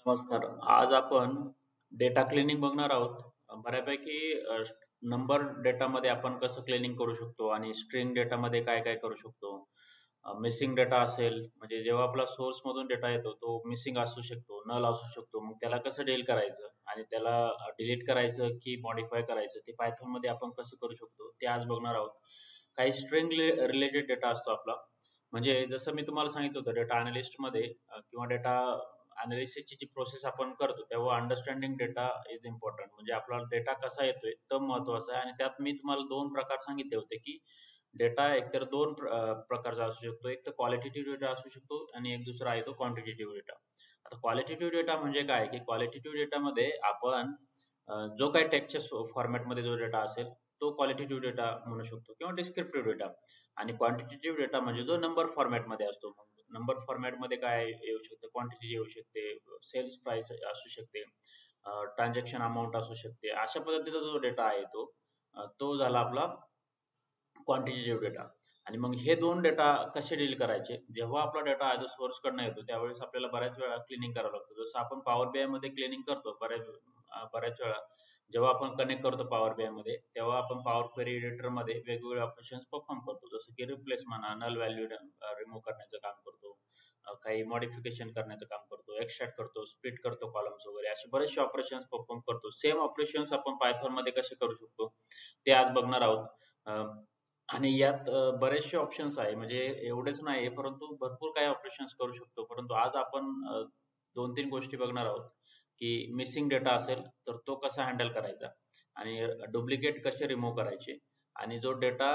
नमस्कार. आज आपण डेटा क्लिनिंग बघणार आहोत. बऱ्यापैकी नंबर डेटामध्ये आपण कसं क्लिनिंग करू शकतो आणि स्ट्रिंग डेटामध्ये काय-काय करू शकतो. मिसिंग डेटा असेल म्हणजे जेव्हा आपला सोर्समधून डेटा येतो तो मिसिंग असू शकतो, नल असू शकतो. मग त्याला कसं डील करायचं आणि त्याला डिलीट करायचं की मॉडिफाय करायचं ते Pythonमध्ये आपण कसं करू शकतो ते आज बघणार आहोत. काही स्ट्रिंग रिलेटेड डेटा असतो आपला. म्हणजे जसं मी तुम्हाला सांगितलं होतं डेटा अॅनालिस्टमध्ये किंवा डेटा अनालिसिसची जी प्रोसेस आपण करतो तेव्हा अंडरस्टँडिंग डेटा इज इम्पॉर्टंट. म्हणजे आपला डेटा कसा येतोय तो महत्वाचा आहे आणि त्यात मी तुम्हाला दोन प्रकार सांगितले होते की डेटा एकतर दोन प्रकारचा असू शकतो. एक तर क्वालिटेटिव्ह डेटा असू शकतो आणि एक दुसरा आहे तो क्वांटिटेटिव्ह डेटा. आता क्वालिटेटिव्ह डेटा म्हणजे काय की क्वालिटेटिव्ह डेटामध्ये आपण जो काही टेक्स्टच्या फॉर्मॅटमध्ये जो डेटा असेल तो क्वालिटेटिव्ह डेटा म्हणू शकतो किंवा डिस्क्रिप्टिव्ह डेटा. आणि क्वांटिटेटिव्ह डेटा म्हणजे जो नंबर फॉर्मॅटमध्ये असतो. नंबर फॉर्मॅटमध्ये काय येऊ शकतं, क्वांटिटी येऊ शकते, सेल्स प्राइस असू शकते, ट्रान्झॅक्शन अमाउंट असू शकते. अशा पद्धतीचा जो डेटा आहे तो झाला आपला क्वांटिटेटिव्ह डेटा. आणि मग हे दोन डेटा कसे डील करायचे? जेव्हा आपला डेटा ॲज अ सोर्सकडनं येतो त्यावेळेस आपल्याला बऱ्याच वेळा क्लिनिंग करावं लागतं. जसं आपण पॉवर BI मध्ये क्लिनिंग करतो बऱ्याच वेळा जेव्हा आपण कनेक्ट करतो पॉवर BI मध्ये तेव्हा आपण पॉवर क्वेरी एडिटरमध्ये वेगवेगळे ऑपरेशन्स परफॉर्म करतो. जसं की रिप्लेस म्हणा, नल व्हॅल्यू रिमूव्ह करण्याचं काम करतो. काही मॉडिफिकेशन करण्याचं काम करतो, एक्सट्रॅक्ट करतो, स्प्लिट करतो कॉलम्स वगैरे असे बरेचसे ऑपरेशन्स परफॉर्म करतो. सेम ऑपरेशन्स आपण Pythonमध्ये कसे करू शकतो ते आज बघणार आहोत. आणि यात बरेचसे ऑप्शन्स आहे म्हणजे एवढेच नाही परंतु भरपूर काही ऑपरेशन्स करू शकतो. परंतु आज आपण 2-3 गोष्टी बघणार आहोत, की मिसिंग डेटा असेल तर तो कसा हँडल करायचा आणि डुप्लिकेट कसे रिमूव्ह करायचे आणि जो डेटा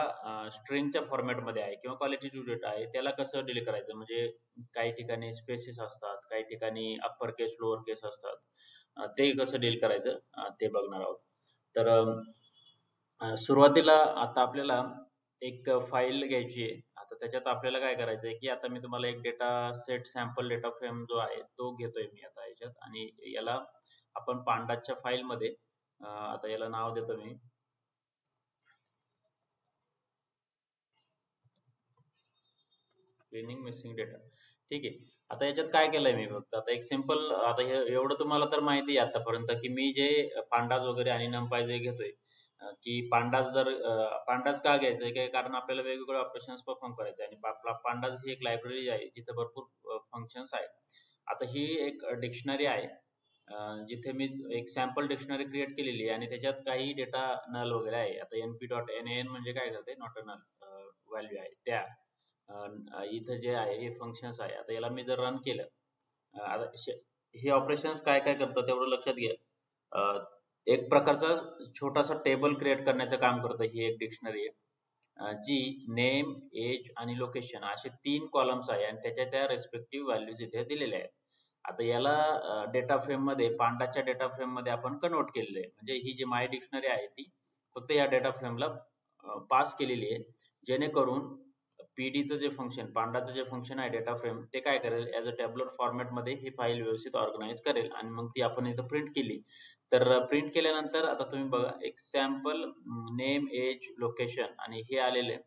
स्ट्रिंगच्या फॉर्मॅटमध्ये आहे किंवा क्वालिटेटिव्ह डेटा आहे त्याला कसं डील करायचं. म्हणजे काही ठिकाणी स्पेसेस असतात, काही ठिकाणी अप्पर केस, लोअर केस असतात. ते कसं डील करायचं ते बघणार आहोत. तर सुरुवातीला आता आपल्याला एक फाईल घ्यायची आहे. आता त्याच्यात आपल्याला काय करायचं आहे, की आता मी तुम्हाला एक data set sample data frame जो आहे तो घेतोय मी आता याच्यात आणि याला आपण पांडाच्या फाईलमध्ये आता याला नाव देतो मी क्लिनिंग मिसिंग डेटा. ठीक आहे. आता याच्यात काय केलंय मी फक्त आता एक सिंपल आता हे एवढं तुम्हाला तर माहिती आहे आतापर्यंत, की मी जे पांडाज वगैरे आणि NumPy जे घेतोय की पांडाज का घ्यायचंय काय कारण आपल्याला वेगवेगळे ऑपरेशन्स परफॉर्म करायचे आणि आपला पांडाज ही एक लायब्ररी आहे जिथे भरपूर फंक्शन्स आहेत. आता ही एक डिक्शनरी आहे जिथे मी एक सॅम्पल डिक्शनरी क्रिएट केलेली आहे आणि त्याच्यात काही डेटा नल वगैरे आहे. आता np.nan म्हणजे काय करते नॉट अ नल व्हॅल्यू आहे त्या इथं जे आहे हे फंक्शन्स आहे. आता याला मी जर रन केलं आता हे ऑपरेशन्स काय काय करतात तेवढं लक्षात घ्या. एक प्रकारचा छोटासा टेबल क्रिएट करण्याचं काम करतं ही एक डिक्शनरी आहे. जी नेम, एज आणि लोकेशन असे 3 कॉलम्स आहे आणि त्याच्या त्या रिस्पेक्टिव्ह व्हॅल्यूज इथे दिलेल्या आहेत. आता याला डेटा फ्रेममध्ये पांडाच्या डेटा फ्रेममध्ये आपण कन्व्हर्ट केलेलं आहे. म्हणजे ही जी माय डिक्शनरी आहे ती फक्त या डेटा फ्रेमला पास केलेली आहे. जेणेकरून पीडीचं जे फंक्शन पांडाचं जे फंक्शन आहे डेटा फ्रेम ते काय करेल ॲज अ टॅब्युलर फॉर्मॅटमध्ये ही फाईल व्यवस्थित ऑर्गनाइज करेल आणि मग ती आपण इथं प्रिंट केली. तर प्रिंट केल्यानंतर आता तुम्ही बघा एक सॅम्पल नेम, एज, लोकेशन आणि हे आलेले.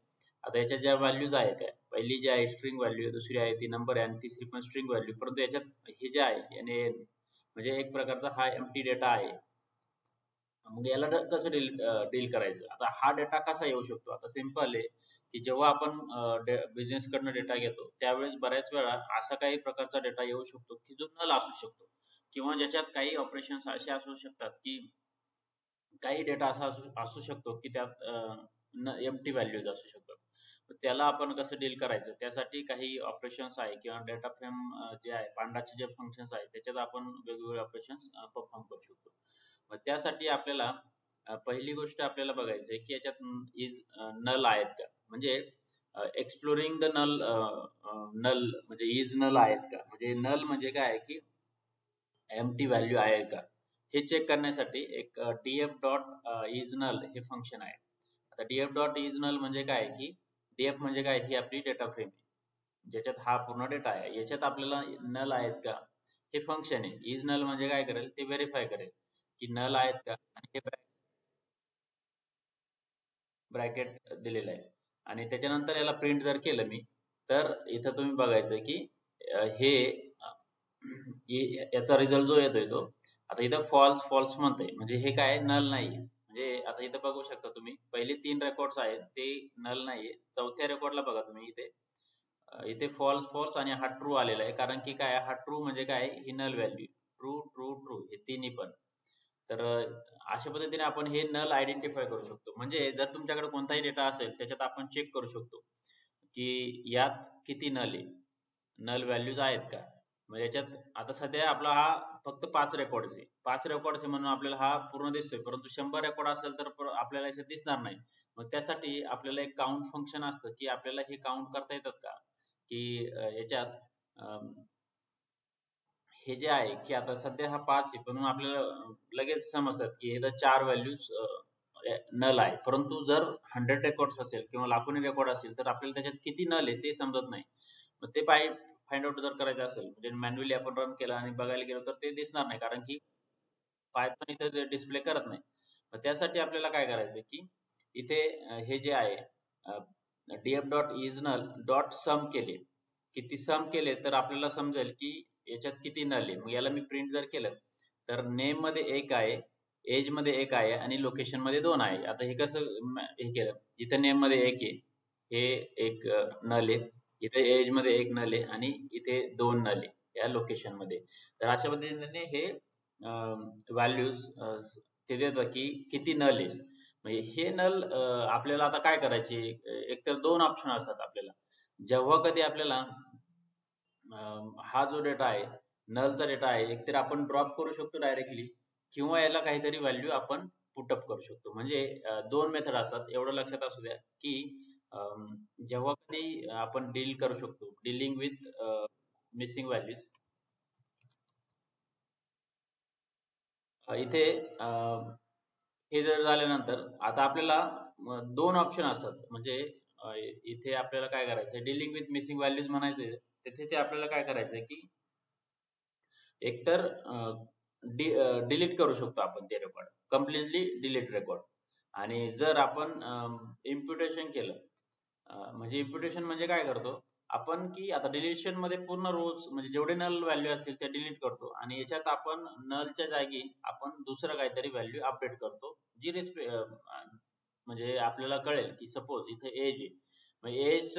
आता याच्या ज्या व्हॅल्यूज आहेत त्या पहिली जी आहे स्ट्रिंग व्हॅल्यू, दुसरी आहे ती नंबर आहे आणि तिसरी पण स्ट्रिंग व्हॅल्यू. परंतु याच्यात हे जे आहे याने म्हणजे एक प्रकारचा हा एम्प्टी डेटा आहे. मग याला कसं डील करायचं. आता हा डेटा कसा येऊ शकतो. आता सिंपल आहे की जेव्हा आपण बिझनेस कडनं डेटा घेतो त्यावेळेस बऱ्याच वेळा असा काही प्रकारचा डेटा येऊ शकतो की जो नल असू शकतो किंवा ज्याच्यात काही ऑपरेशन्स असे असू शकतात की काही डेटा असा असू शकतो की त्यात एम्प्टी व्हॅल्यूज असू शकतात. तर त्याला आपण कसं डील करायचं त्यासाठी काही ऑपरेशन्स आहे किंवा डेटा फ्रेम जे आहे पांडाचे जे फंक्शन्स आहेत त्याच्यात आपण वेगवेगळे ऑपरेशन्स परफॉर्म करू शकतो. मग त्यासाठी आपल्याला पहिली गोष्ट आपल्याला बघायची आहे की याच्यात इज नल आहेत का. म्हणजे एक्सप्लोरिंग द नल नल म्हणजे इज नल आहेत का. म्हणजे नल म्हणजे काय आहे की एम्प्टी व्हॅल्यू आहे का हे चेक करण्यासाठी एक df डॉट इज नल हे फंक्शन आहे. आता df डॉट इज नल म्हणजे काय की df म्हणजे काय ही आपली डेटा फ्रेम आहे ज्याच्यात हा पूर्ण डेटा आहे. याच्यात आपल्याला नल आहेत का हे फंक्शन आहे. इज नल म्हणजे काय करेल ते व्हेरीफाय करेल की नल आहेत का आणि हे ब्रॅकेट दिलेलं आहे. आणि त्याच्यानंतर याला प्रिंट जर केलं मी तर इथं तुम्ही बघायचं की हे याचा रिझल्ट जो येतोय तो आता इथं फॉल्स फॉल्स म्हणते, म्हणजे हे काय नल नाहीये. म्हणजे आता इथं बघू शकता तुम्ही, पहिले 3 रेकॉर्ड्स आहेत ते नल नाहीये. चौथ्या रेकॉर्डला बघा तुम्ही इथे, इथे फॉल्स फॉल्स आणि हा ट्रू आलेला आहे. कारण की काय, हा ट्रू म्हणजे काय, ही null value, true true true हे तिन्ही पण. तर अशा पद्धतीने आपण हे नल आयडेंटिफाय करू शकतो. म्हणजे जर तुमच्याकडे कोणताही डेटा असेल त्याच्यात आपण चेक करू शकतो की यात किती नल आहे, नल व्हॅल्यूज आहेत का. मग याच्यात आता सध्या आपला हा फक्त 5 रेकॉर्ड्स आहे, 5 रेकॉर्ड्स आहे म्हणून आपल्याला हा पूर्ण दिसतोय. परंतु 100 रेकॉर्ड असेल तर आपल्याला याच्यात दिसणार नाही. मग त्यासाठी आपल्याला एक काउंट फंक्शन असतं की आपल्याला हे काउंट करता येतात का, की याच्यात हे जे आहे की आता सध्या हा 5 आहे, म्हणून आपल्याला लगेच समजतात की इथं 4 व्हॅल्यूज नल आहे. परंतु जर 100 रेकॉर्ड्स असेल किंवा लाखोनी रेकॉर्ड असतील तर आपल्याला त्याच्यात किती नल आहे ते समजत नाही. मग ते फाइंड आउट जर करायचं असेल, म्हणजे मॅन्युअली आपण रन केलं आणि बघायला गेलो तर ते दिसणार नाही, कारण की पायथन इथे डिस्प्ले करत नाही. मग त्यासाठी आपल्याला काय करायचं की इथे हे जे आहे df dot is null dot sum केले, किती सम केले तर आपल्याला समजेल की याच्यात किती नल आहे. मग याला मी प्रिंट जर केलं तर नेम मध्ये 1 आहे, एज मध्ये 1 आहे आणि लोकेशन मध्ये 2 आहे. आता हे कसं हे केलं, इथे नेम मध्ये 1 आहे, हे एक नल आहे, इथे एज मध्ये 1 नल आहे आणि इथे 2 नल आहे या लोकेशन मध्ये. तर अशा पद्धतीने हे व्हॅल्यूज ते देतात की किती नल आहे. म्हणजे हे नल आपल्याला आता काय करायचे, एकतर 2 ऑप्शन असतात आपल्याला. जेव्हा कधी आपल्याला हा जो डेटा आहे, नलचा डेटा आहे, एकतर आपण ड्रॉप करू शकतो डायरेक्टली किंवा याला काहीतरी व्हॅल्यू आपण पुटअप करू शकतो. म्हणजे 2 मेथड असतात, एवढं लक्षात असू द्या की जेव्हा कधी आपण डील करू शकतो, डीलिंग विथ मिसिंग व्हॅल्यूज. इथे हे जर झाल्यानंतर आता आपल्याला 2 ऑप्शन असतात. म्हणजे इथे आपल्याला काय करायचंय, डीलिंग विथ मिसिंग व्हॅल्यूज म्हणायचंय. तिथे आपल्याला काय करायचंय की एकतर डिलीट करू शकतो आपण ते रेकॉर्ड, कम्प्लिटली डिलीट रेकॉर्ड. आणि जर आपण इम्प्युटेशन केलं, म्हणजे इम्प्युटेशन म्हणजे काय करतो आपण की आता डिलिशन मध्ये पूर्ण रोज म्हणजे जेवढे नल व्हॅल्यू असतील ते डिलीट करतो आणि याच्यात आपण नलच्या जागी आपण दुसरं काहीतरी व्हॅल्यू अपडेट करतो, जी म्हणजे आपल्याला कळेल की सपोज इथे एज आहे, मग एज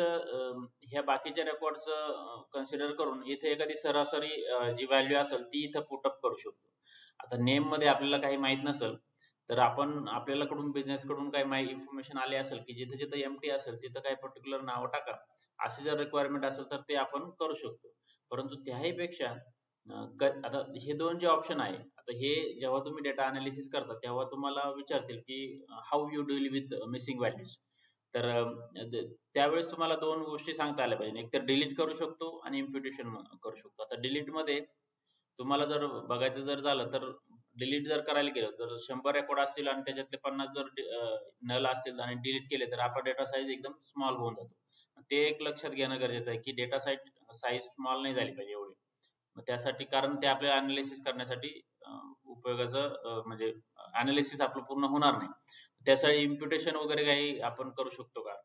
ह्या बाकीच्या रेकॉर्डचं कन्सिडर करून इथे एखादी सरासरी जी व्हॅल्यू असेल ती इथं पुटअप करू शकतो. आता नेम मध्ये आपल्याला काही माहित नसेल तर आपण आपल्याला कडून बिझनेस कडून काही इन्फॉर्मेशन आली असेल की जिथे जिथे एम्प्टी असेल तिथं काही पर्टिक्युलर नाव टाका, असे जर रिक्वायरमेंट असेल तर ते आपण करू शकतो. परंतु त्याही पेक्षा आता हे 2 जे ऑप्शन आहे, आता हे जेव्हा तुम्ही डेटा अनालिसिस करता तेव्हा तुम्हाला विचारतील की how you deal with missing values. तर त्यावेळेस तुम्हाला 2 गोष्टी सांगता आल्या पाहिजे, एक तर डिलीट करू शकतो आणि इम्प्युटेशन करू शकतो. आता डिलीट मध्ये तुम्हाला जर बघायचं जर झालं तर डिलीट जर करायला गेलं तर 100 रेकॉर्ड असतील आणि त्याच्यातले 50 जर नल असतील आणि डिलीट केले तर आपला डेटा साईज एकदम स्मॉल होऊन जातो. ते एक लक्षात घेणं गरजेचं आहे की डेटा साईज स्मॉल नाही झाली पाहिजे एवढी. मग त्यासाठी, कारण ते आपल्याला अनालिसिस करण्यासाठी उपयोगाचं म्हणजे अनालिसिस आपलं पूर्ण होणार नाही. त्यासाठी इम्प्युटेशन वगैरे काही आपण करू शकतो का,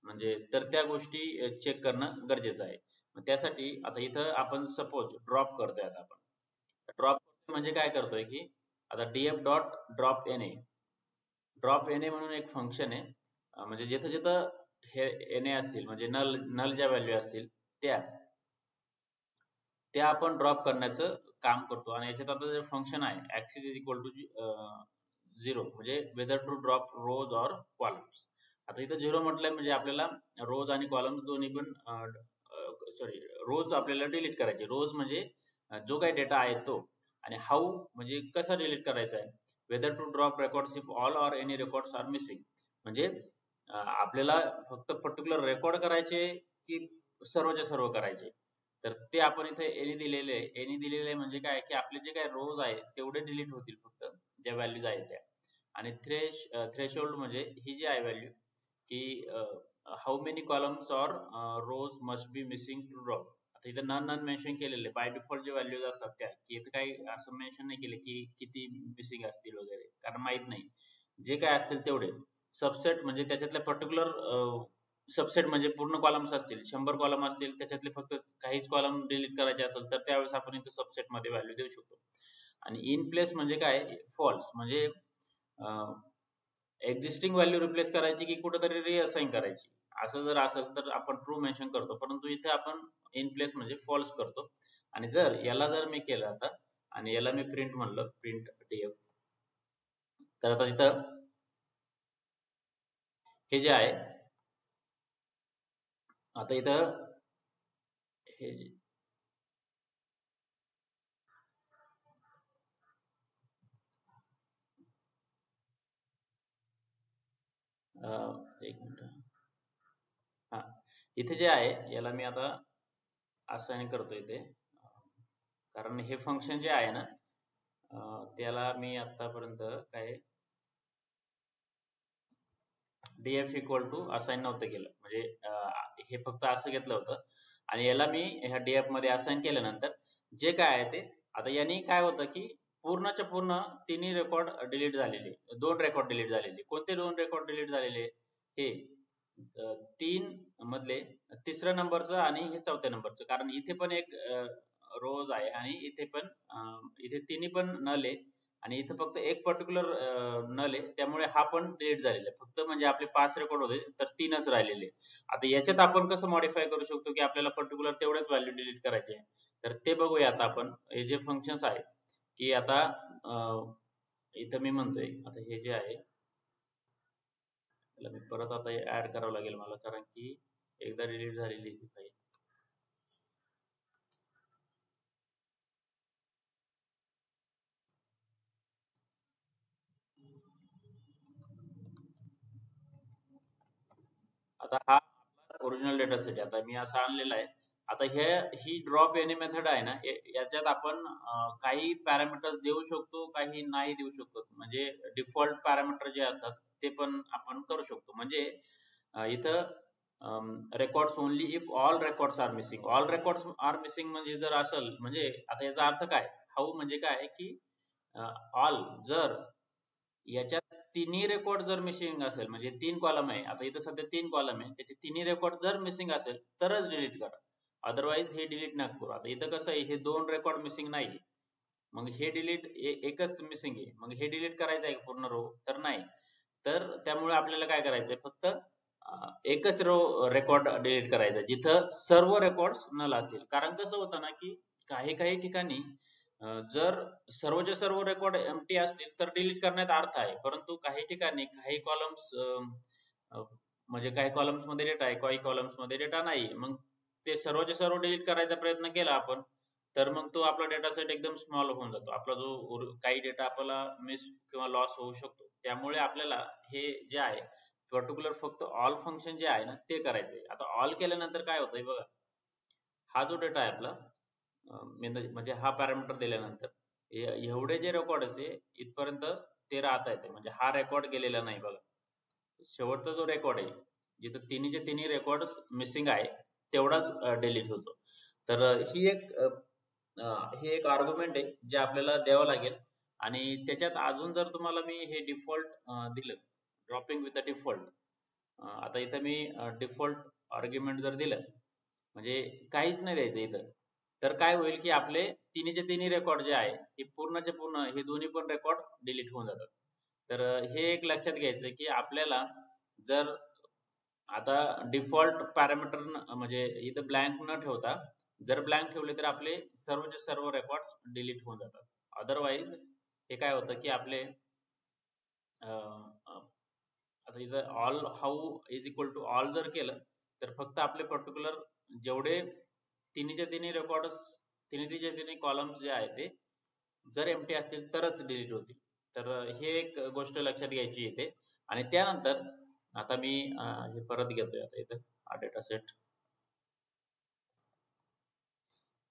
म्हणजे तर त्या गोष्टी चेक करणं गरजेचं आहे. मग त्यासाठी आता इथं आपण सपोज ड्रॉप करतोय, आता आपण ड्रॉप म्हणजे काय करतोय की आता df dot drop na, drop na म्हणून एक फंक्शन आहे. म्हणजे जिथं जिथं हे na असतील म्हणजे नल नल ज्या व्हॅल्यू असतील त्या त्या आपण ड्रॉप करण्याचं काम करतो. आणि याच्यात आता जे फंक्शन आहे ऍक्सिस इज इक्वल टू 0, म्हणजे whether to drop rows or columns. आता इथं 0 म्हटलंय म्हणजे आपल्याला रोज आणि कॉलम्स दोन्ही पण सॉरी, रोज आपल्याला डिलीट करायचे. रोज म्हणजे जो काही डेटा आहे तो, आणि हाऊ म्हणजे कसा डिलीट करायचा आहे, whether to drop records if all or any records are missing. म्हणजे आपल्याला फक्त पर्टिक्युलर रेकॉर्ड करायचे की सर्वच्या सर्व करायचे. तर ते आपण इथे एनी दिलेले आहे. एनी दिलेले आहे म्हणजे काय की आपले जे काही रोज आहे तेवढे डिलीट होतील फक्त ज्या व्हॅल्यूज आहेत त्या. आणि थ्रेशोल्ड म्हणजे ही जी आहे व्हॅल्यू की how many columns or rows must be missing to drop. आता इथे नन नन मेन्शन केलेले बाय डिफॉल्ट जे व्हॅल्यूज असतात त्या, की इथे काही असं मेन्शन नाही केले की किती मिसिंग असतील वगैरे, कारण माहित नाही. जे काय असतील तेवढे सबसेट म्हणजे त्याच्यातल्या पर्टिक्युलर सबसेट म्हणजे पूर्ण कॉलम्स असतील, 100 कॉलम असतील, त्याच्यातले फक्त काहीच कॉलम डिलीट करायचे असेल तर त्यावेळेस आपण इथे सबसेट मध्ये व्हॅल्यू देऊ शकतो. आणि इन प्लेस म्हणजे काय, फॉल्स म्हणजे एक्झिस्टिंग व्हॅल्यू रिप्लेस करायची की कुठेतरी रिअसाइन करायची. असं जर असेल तर आपण ट्रू मेन्शन करतो, परंतु इथे आपण इन प्लेस म्हणजे फॉल्स करतो. आणि जर याला जर मी केलं आता आणि याला मी प्रिंट म्हणलं, प्रिंट df, तर आता इथं हे जे आहे, आता इथं हे एक मिनिट, हा, इथे जे आहे याला मी आता असाइन करतो इथे, कारण हे फंक्शन जे आहे ना त्याला मी आतापर्यंत काय df इक्वल टू असाइन नव्हतं केलं, म्हणजे हे फक्त असं घेतलं होतं. आणि याला मी ह्या df मध्ये असाइन केल्यानंतर जे काय आहे ते, आता यांनी काय होतं की पूर्णच्या पूर्ण तिन्ही रेकॉर्ड डिलीट झालेले, 2 रेकॉर्ड डिलीट झालेले. कोणते 2 रेकॉर्ड डिलीट झालेले, हे 3 मधले तिसऱ्या नंबरचं आणि हे चौथ्या नंबरचं, कारण इथे पण एक रोज आहे आणि इथे पण इथे तिन्ही पण नल आहे आणि इथं फक्त एक पर्टिक्युलर नल आहे, त्यामुळे हा पण डिलीट झालेला आहे. फक्त म्हणजे आपले 5 रेकॉर्ड होते तर 3च राहिलेले. आता याच्यात आपण कसं मॉडिफाय करू शकतो की आपल्याला पर्टिक्युलर तेवढेच व्हॅल्यू डिलीट करायचे आहे, तर ते बघूया आता आपण. हे जे फंक्शन्स आहे की आता इथं मी म्हणतोय, आता हे जे आहे त्याला मी परत आता ऍड करावं लागेल मला, कारण की एकदा डिलीट झालेली ती फाईल. आता हा ओरिजिनल डेटा सेट आहे, आता मी असा आणलेला आहे. आता ही ड्रॉप एनी मेथड आहे ना, याच्यात आपण काही पॅरामीटर्स देऊ शकतो, काही नाही देऊ शकतो. म्हणजे डिफॉल्ट पॅरामीटर जे असतात ते पण आपण करू शकतो. म्हणजे इथं records only if all records are missing. All records are missing म्हणजे जर असेल, म्हणजे आता याचा अर्थ काय, हाऊ म्हणजे काय की ऑल, जर याच्यात तिन्ही रेकॉर्ड जर मिसिंग असेल, म्हणजे 3 कॉलम आहे, आता इथं सध्या 3 कॉलम आहे, त्याचे तिन्ही रेकॉर्ड जर मिसिंग असेल तरच डिलीट करा, अदरवाईज हे डिलीट नका करू. आता इथं कसं आहे, हे 2 रेकॉर्ड मिसिंग नाही, मग हे डिलीट, एकच मिसिंग आहे, मग हे डिलीट करायचं आहे पूर्ण रो तर नाही. तर त्यामुळे आपल्याला काय करायचंय, फक्त एकच रो रेकॉर्ड डिलीट करायचा जिथं सर्व रेकॉर्ड्स नल असतील. कारण कसं होतं ना की काही काही ठिकाणी जर सर्वचे सर्व रेकॉर्ड एम्प्टी असतील तर डिलीट करण्यात अर्थ आहे, परंतु काही ठिकाणी काही कॉलम्स म्हणजे काही कॉलम्स मध्ये डेटा आहे, काही कॉलम्स मध्ये डेटा नाही, मग ते सर्वचे सर्व डिलीट करायचा प्रयत्न केला आपण तर मग तो आपला डेटा सेट एकदम स्मॉल होऊन जातो. आपला जो काही डेटा आपल्याला मिस किंवा लॉस होऊ शकतो. त्यामुळे आपल्याला हे जे आहे पर्टिक्युलर फक्त ऑल फंक्शन जे आहे ना ते करायचंय. आता ऑल केल्यानंतर काय होतंय बघा, हा जो डेटा आहे आपला म्हणजे हा पॅरामीटर दिल्यानंतर एवढे जे रेकॉर्ड असे इथपर्यंत ते राहता येते, म्हणजे हा रेकॉर्ड गेलेला नाही बघा. शेवटचा जो रेकॉर्ड आहे जिथं तिन्हीचे तिन्ही रेकॉर्ड मिसिंग आहे तेवढाच डिलीट होतो. तर ही एक आर्ग्युमेंट आहे जे आपल्याला द्यावं लागेल. आणि त्याच्यात अजून जर तुम्हाला मी हे डिफॉल्ट दिलं, ड्रॉपिंग विथ द डिफॉल्ट, आता इथं मी डिफॉल्ट आर्ग्युमेंट जर दिलं, म्हणजे काहीच नाही द्यायचं इथं, तर काय होईल की आपले तिन्हीचे तिन्ही रेकॉर्ड जे आहे हे पूर्णचे पूर्ण हे दोन्ही पण रेकॉर्ड डिलीट होऊन जातात. तर हे एक लक्षात घ्यायचं की आपल्याला जर आता डिफॉल्ट पॅरामीटर म्हणजे इथं ब्लँक न ठेवता जर ब्लँक ठेवले तर आपले सर्वचे सर्व रेकॉर्ड डिलीट होऊन जातात. अदरवाईज हे काय होतं की आपले आता इथं all how is equal to all जर केलं तर फक्त आपले पर्टिक्युलर जेवढे तिन्हीच्या तिन्ही रेकॉर्ड, तिन्हीच्या तिन्ही कॉलम्स जे आहे ते जर एम्प्टी असतील तरच डिलीट होतील. तर हे एक गोष्ट लक्षात घ्यायची येते. आणि त्यानंतर आता मी हे परत घेतोय आता इथं हा डेटा सेट.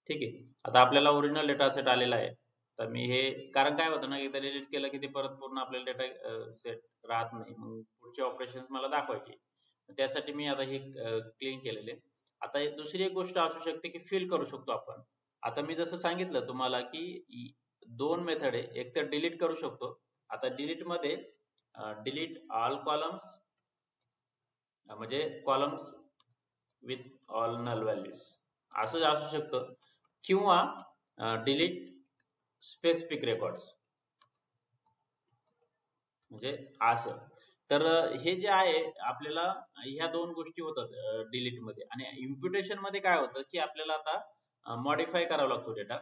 ठीक आहे, आता आपल्याला ओरिजिनल डेटा सेट आलेला आहे. तर मी हे, कारण काय होतं ना एकदा डिलीट केलं की ते परत पूर्ण आपल्याला डेटा सेट राहत नाही, मग पुढचे ऑपरेशन मला दाखवायचे. त्यासाठी मी आता हे क्लीन केलेले. आता दुसरी एक गोष्ट असू शकते की फिल करू शकतो आपण. आता मी जसं सांगितलं तुम्हाला की 2 मेथड आहे, एक तर डिलीट करू शकतो. आता डिलीट मध्ये डिलीट ऑल कॉलम्स म्हणजे columns with all null values असं असू शकतं, किंवा डिलीट स्पेसिफिक रेकॉर्ड्स म्हणजे असं. तर हे जे आहे आपल्याला ह्या दोन गोष्टी होतात डिलीट मध्ये. आणि इम्प्युटेशन मध्ये काय होतं की आपल्याला आता मॉडिफाय करावा लागतो डेटा.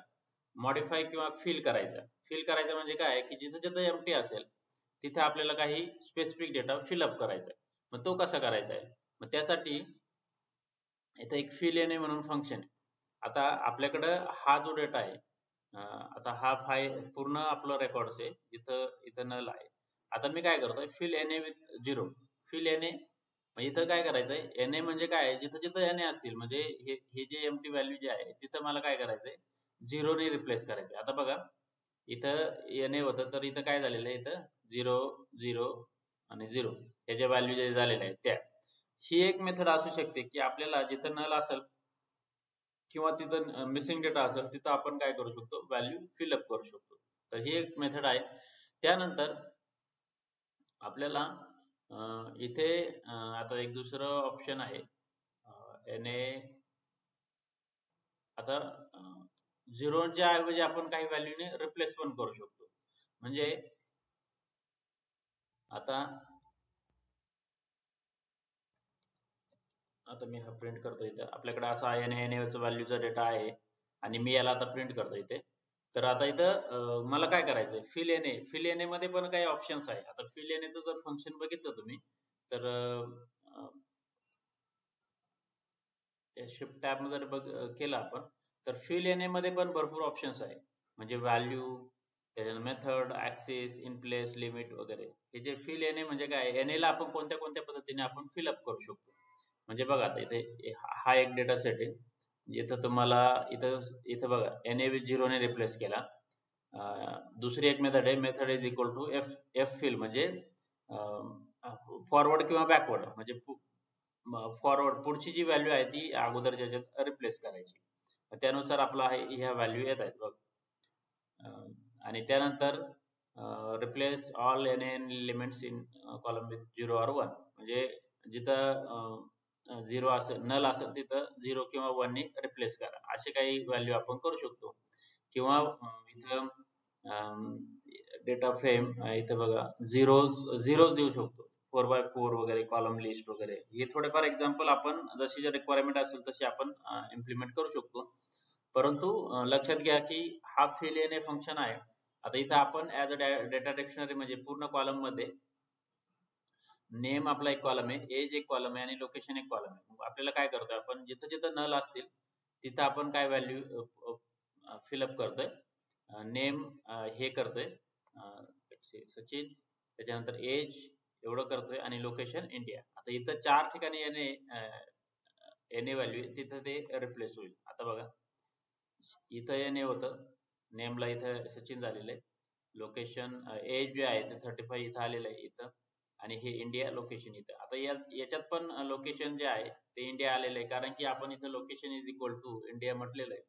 मॉडिफाय किंवा फिल करायचा. फिल करायचं म्हणजे काय की जिथं जिथं एम्प्टी असेल तिथे आपल्याला काही स्पेसिफिक डेटा फिलअप करायचा आहे. मग तो कसा करायचा आहे? मग त्यासाठी इथं एक fill in म्हणून फंक्शन आहे. आता आपल्याकडं हा जो डेटा आहे, आता हा पूर्ण आपलं रेकॉर्ड्स आहे, इथं नल आहे. आता मी काय करतोय, fill NA with 0. fill NA मग इथं काय करायचंय, NA म्हणजे काय आहे, जिथं जिथं NA असतील म्हणजे हे जे एम्प्टी व्हॅल्यू जे आहे तिथं मला काय करायचंय, 0 ने रिप्लेस करायचंय. आता बघा इथं NA होतं, तर इथं काय झालेलं आहे, इथं 0 0 आणि 0 हे जे व्हॅल्यू जे झालेल्या आहेत त्या. ही एक मेथड असू शकते की आपल्याला जिथं नल असेल किंवा तिथं मिसिंग डेटा असेल तिथं आपण काय करू शकतो, व्हॅल्यू फिलअप करू शकतो. तर ही एक मेथड आहे. त्यानंतर आपल्याला इथे आता एक दुसरं ऑप्शन आहे, NA. आता 0 च्या ऐवजी आपण काही व्हॅल्यूने रिप्लेस पण करू शकतो. म्हणजे आता आता मी हा प्रिंट करतो. इथे आपल्याकडे असा NA चा व्हॅल्यूचा डेटा आहे आणि मी याला आता प्रिंट करतो इथे. तर आता इथं मला काय करायचंय, फिल NA मध्ये पण काही ऑप्शन्स आहे. आता फिल NA चं जर फंक्शन बघितलं तुम्ही तर शिफ्ट टॅब जर केलं आपण, तर फिल NA मध्ये पण भरपूर ऑप्शन्स आहे. म्हणजे व्हॅल्यू, त्याच्यानंतर method, axis, in place, limit वगैरे. हे जे फिल NA म्हणजे काय, NA ला आपण कोणत्या कोणत्या पद्धतीने आपण फिलअप करू शकतो. म्हणजे बघा आता इथे हा एक डेटा सेट आहे. इथं तुम्हाला इथं इथं बघा NA with 0 ने रिप्लेस केला. दुसरी एक मेथड आहे, method is equal to F fill म्हणजे फॉरवर्ड किंवा बॅकवर्ड म्हणजे फॉरवर्ड पुढची जी व्हॅल्यू आहे ती अगोदरच्या ह्याच्यात रिप्लेस करायची. त्यानुसार आपला ह्या व्हॅल्यू येत आहेत बघ. आणि त्यानंतर replace all NA elements in column with 0 or 1 म्हणजे जिथं 0 असेल, नल असेल तिथं 0 किंवा 1 ने रिप्लेस करा. असे काही व्हॅल्यू आपण करू शकतो. किंवा इथं डेटा फ्रेम इथं बघा झिरोज देऊ शकतो. 4x4 वगैरे, कॉलम लिस्ट वगैरे. हे थोडेफार एक्झाम्पल आपण जशी जर रिक्वायरमेंट असेल तशी आपण इम्प्लिमेंट करू शकतो. परंतु लक्षात घ्या की हा fill NA फंक्शन आहे. आता इथं आपण ऍज अ डेटा डिक्शनरी म्हणजे पूर्ण कॉलम मध्ये नेम आपला एक कॉलम आहे, एज एक कॉलम आहे आणि लोकेशन एक कॉलम आहे. आपल्याला काय करतोय, आपण जिथं जिथं नल असतील तिथं आपण काय व्हॅल्यू फिलअप करतोय. नेम हे करतोय सचिन, त्याच्यानंतर एज एवढं करतोय आणि लोकेशन इंडिया. आता इथं 4 ठिकाणी NA व्हॅल्यू तिथं ते रिप्लेस होईल. आता बघा इथं NA होतं, नेमला इथं सचिन झालेलं आहे, लोकेशन एज जे आहे ते 35 इथं आलेलं आहे इथं, आणि हे इंडिया लोकेशन इथं. आता याच्यात पण लोकेशन जे आहे ते इंडिया आलेलं आहे, कारण की आपण इथं location is equal to India म्हटलेलं आहे.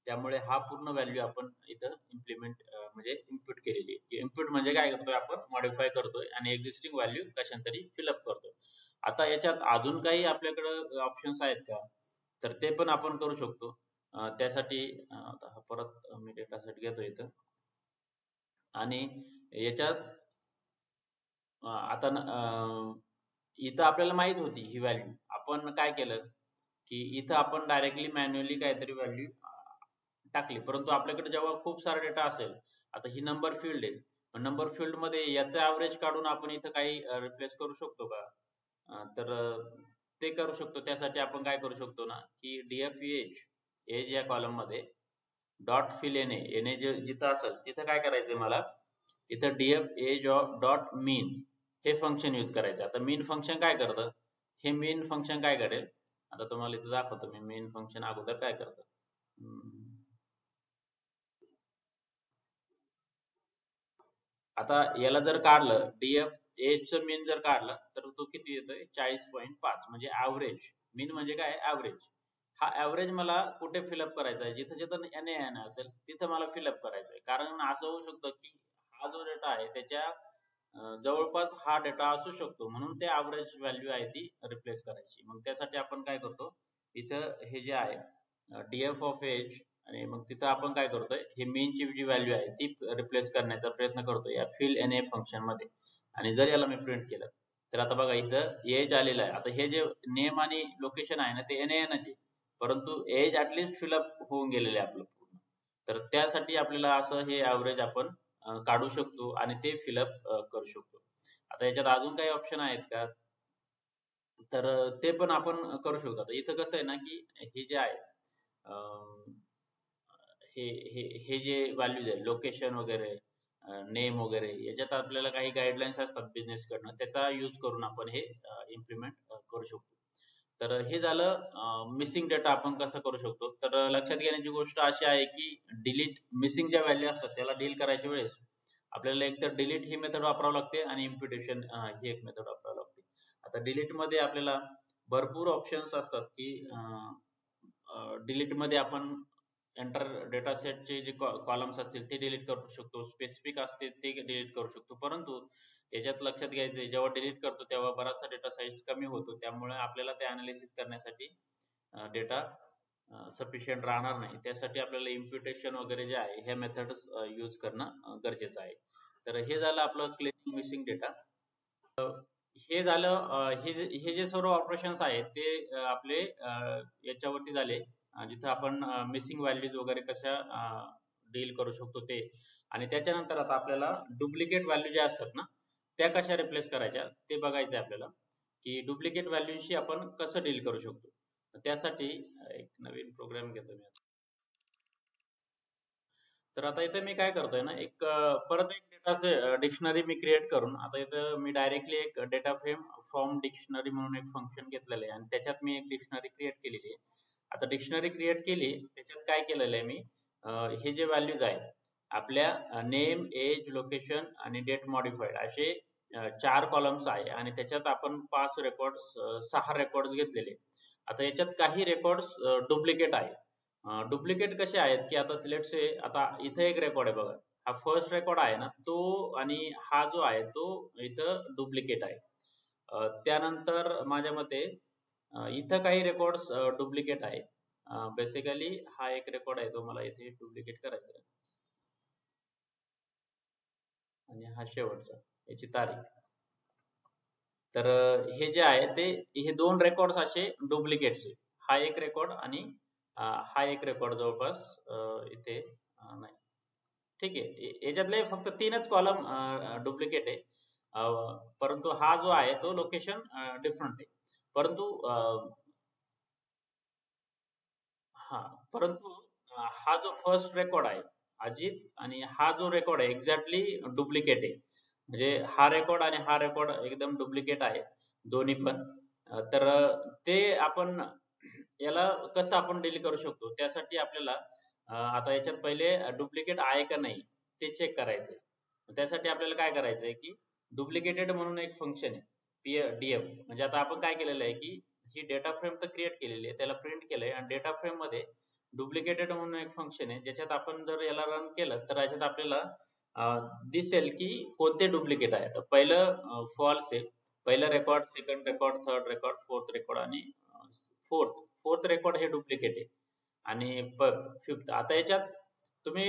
त्यामुळे हा पूर्ण व्हॅल्यू आपण इथं म्हणजे इनपुट केलेली आहे. इनपुट म्हणजे काय करतोय, आपण मॉडिफाय करतोय आणि एक्झिस्टिंग व्हॅल्यू कशांतरी फिलअप करतोय. आता याच्यात अजून काही आपल्याकडे ऑप्शन्स आहेत का, तर ते पण आपण करू शकतो. त्यासाठी आता हा परत मी डेटा सेट घेतो इथं आणि याच्यात आता इथं आपल्याला माहित होती ही व्हॅल्यू. आपण काय केलं की इथं आपण डायरेक्टली मॅन्युअली काहीतरी व्हॅल्यू टाकली. परंतु आपल्याकडे जेव्हा खूप सारा डेटा असेल, आता ही नंबर फील्ड आहे, नंबर फील्ड मध्ये याचं ऍव्हरेज काढून आपण इथं काही रिप्लेस करू शकतो का, तर ते करू शकतो. त्यासाठी आपण काय करू शकतो ना की df एज या कॉलम मध्ये डॉट फिल NA जिथं असेल तिथं काय करायचंय मला, इथं df एज डॉट मीन हे फंक्शन यूज करायचं. आता मीन फंक्शन काय करतं, हे मीन फंक्शन काय करेल, आता तुम्हाला इथं दाखवतो मी मेन फंक्शन अगोदर काय करतं. आता याला जर काढलं, df एज चं मीन जर काढलं तर तो किती येतोय, 40.5 म्हणजे ऍव्हरेज. मीन म्हणजे काय, ऍव्हरेज. हा ऍव्हरेज मला कुठे फिलअप करायचा आहे, जिथं जिथं NA असेल तिथं मला फिलअप करायचं आहे. कारण असं होऊ शकतं की हा जो डेटा आहे त्याच्या जवळपास हा डेटा असू शकतो, म्हणून ते ॲव्हरेज व्हॅल्यू आहे ती रिप्लेस करायची. मग त्यासाठी आपण काय करतो, इथं हे जे आहे df ऑफ एज, आणि मग तिथं आपण काय करतोय, हे मीनची जी व्हॅल्यू आहे ती रिप्लेस करण्याचा प्रयत्न करतोय या fill na फंक्शन मध्ये. आणि जर याला मी प्रिंट केलं तर आता बघा इथं एज आलेलं आहे. आता हे जे नेम आणि लोकेशन आहे ना ते NaN आहे, परंतु एज ऍटलिस्ट फिलअप होऊन गेलेलं आहे आपलं पूर्ण. तर त्यासाठी आपल्याला असं हे ॲव्हरेज आपण काढू शकतो आणि ते फिलअप करू शकतो. आता याच्यात अजून काही ऑप्शन आहेत का, तर ते पण आपण करू शकतो. आता इथं कसं आहे ना की हे जे आहे हे हे हे जे व्हॅल्यूज आहे लोकेशन वगैरे, नेम वगैरे, याच्यात आपल्याला काही गाईडलाईन्स असतात बिझनेस कडनं, त्याचा यूज करून आपण हे इम्प्लिमेंट करू शकतो. तर हे झालं मिसिंग डेटा आपण कसं करू शकतो. तर लक्षात घेण्याची गोष्ट अशी आहे की डिलीट मिसिंग ज्या व्हॅल्यू असतात त्याला डील करायच्या वेळेस आपल्याला एक तर डिलीट ही मेथड वापरावं लागते आणि इम्प्युटेशन ही एक मेथड वापरावी लागते. आता डिलीट मध्ये आपल्याला भरपूर ऑप्शन्स असतात की डिलीट मध्ये आपण एंटर डेटा सेटचे जे कॉलम्स असतील ते डिलीट करू शकतो, स्पेसिफिक असतील ते डिलीट करू शकतो. परंतु याच्यात लक्षात घ्यायचं आहे, जेव्हा डिलीट करतो तेव्हा बराचसा डेटा साईज कमी होतो, त्यामुळे आपल्याला ते अनालिसिस करण्यासाठी डेटा सफिशियंट राहणार नाही. त्यासाठी आपल्याला इम्प्युटेशन वगैरे जे आहे ह्या मेथड्स यूज करणं गरजेचं आहे. तर हे झालं आपलं क्लिनिंग मिसिंग डेटा. हे झालं हे जे सर्व ऑपरेशन्स आहेत ते आपले याच्यावरती झाले जिथं आपण मिसिंग व्हॅल्यूज वगैरे कशा डील करू शकतो ते. आणि त्याच्यानंतर आता आपल्याला डुप्लिकेट व्हॅल्यू ज्या असतात ना त्या कशा रिप्लेस करायच्या ते बघायचं आहे आपल्याला, की डुप्लिकेट व्हॅल्यूशी आपण कसं डील करू शकतो. त्यासाठी एक नवीन प्रोग्राम घेतो मी. तर आता इथे मी काय करतोय ना, एक परत एक डेटा डिक्शनरी मी क्रिएट करून, आता इथं मी डायरेक्टली एक डेटा फ्रेम फ्रॉम डिक्शनरी म्हणून एक फंक्शन घेतलेलं आहे आणि त्याच्यात मी एक डिक्शनरी क्रिएट केलेली आहे. आता डिक्शनरी क्रिएट केली, त्याच्यात काय केलेलं आहे मी, हे जे व्हॅल्यूज आहेत आपल्या नेम, एज, लोकेशन आणि डेट मॉडिफाईड असे 4 कॉलम्स आहे आणि त्याच्यात आपण 5 रेकॉर्ड्स 6 रेकॉर्ड्स घेतलेले. आता याच्यात काही रेकॉर्ड्स डुप्लिकेट आहे. डुप्लिकेट कसे आहेत की आता लेट्स से आता इथे एक रेकॉर्ड आहे बघा, हा फर्स्ट रेकॉर्ड आहे ना तो, आणि हा जो आहे तो इथं डुप्लिकेट आहे. त्यानंतर माझ्या मते इथं काही रेकॉर्ड्स डुप्लिकेट आहे. बेसिकली हा एक रेकॉर्ड आहे तो मला इथे डुप्लिकेट करायचा आहे आणि हा शेवटचा याची तारीख. तर हे जे आहे ते हे 2 रेकॉर्ड्स असे डुप्लिकेटचे, हा एक रेकॉर्ड आणि हा एक रेकॉर्ड जवळपास इथे नाही, ठीक आहे. याच्यातले फक्त 3च कॉलम डुप्लिकेट आहे, परंतु हा जो आहे तो लोकेशन डिफरंट आहे. परंतु हा परंतु हा जो फर्स्ट रेकॉर्ड आहे अजित आणि हा जो रेकॉर्ड आहे एक्झॅक्टली डुप्लिकेट आहे. म्हणजे हा रेकॉर्ड आणि हा रेकॉर्ड एकदम डुप्लिकेट आहे दोन्ही पण. तर ते आपण याला कसं आपण डील करू शकतो, त्यासाठी आपल्याला आता याच्यात पहिले डुप्लिकेट आहे का नाही ते चेक करायचंय. त्यासाठी आपल्याला काय करायचंय की डुप्लिकेटेड म्हणून एक फंक्शन आहे df. म्हणजे आता आपण काय केलेलं आहे की ही डेटा फ्रेम तर क्रिएट केलेली आहे, त्याला प्रिंट केलंय आणि डेटा फ्रेम मध्ये डुप्लिकेटेड म्हणून एक फंक्शन आहे ज्याच्यात आपण जर याला रन केलं तर याच्यात आपल्याला दिसेल की कोणते डुप्लिकेट आहे. तर पहिलं फॉल्स आहे, पहिलं record, second record, third record, fourth record आणि फोर्थ रेकॉर्ड हे डुप्लिकेट आहे आणि फिफ्थ. आता याच्यात तुम्ही